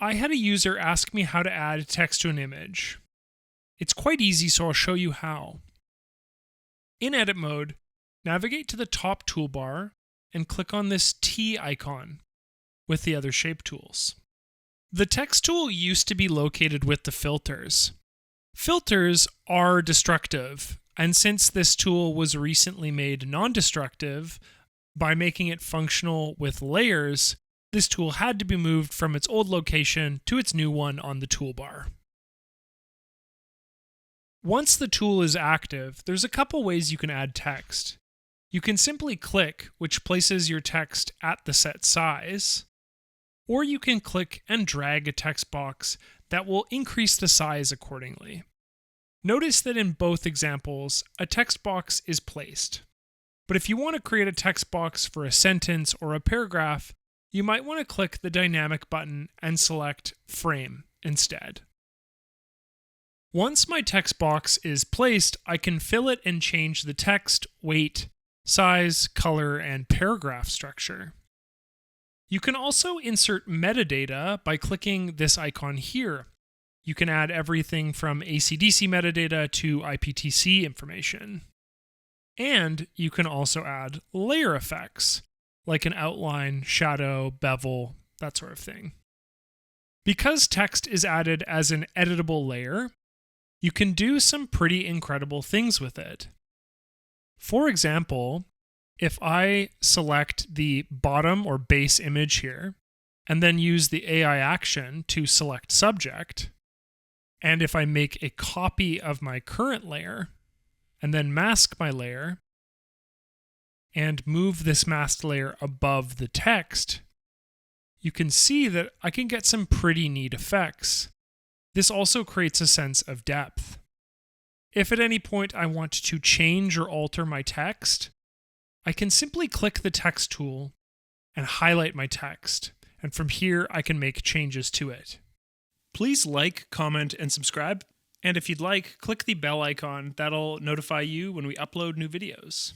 I had a user ask me how to add text to an image. It's quite easy, so I'll show you how. In edit mode, navigate to the top toolbar and click on this T icon with the other shape tools. The text tool used to be located with the filters. Filters are destructive, and since this tool was recently made non-destructive by making it functional with layers, this tool had to be moved from its old location to its new one on the toolbar. Once the tool is active, there's a couple ways you can add text. You can simply click, which places your text at the set size, or you can click and drag a text box that will increase the size accordingly. Notice that in both examples, a text box is placed. But if you want to create a text box for a sentence or a paragraph, you might want to click the dynamic button and select Frame instead. Once my text box is placed, I can fill it and change the text, weight, size, color, and paragraph structure. You can also insert metadata by clicking this icon here. You can add everything from ACDSee metadata to IPTC information. And you can also add layer effects, like an outline, shadow, bevel, that sort of thing. Because text is added as an editable layer, you can do some pretty incredible things with it. For example, if I select the bottom or base image here, and then use the AI action to select subject, and if I make a copy of my current layer, and then mask my layer, and move this masked layer above the text, you can see that I can get some pretty neat effects. This also creates a sense of depth. If at any point I want to change or alter my text, I can simply click the text tool and highlight my text, and from here I can make changes to it. Please like, comment, and subscribe, and if you'd like, click the bell icon. That'll notify you when we upload new videos.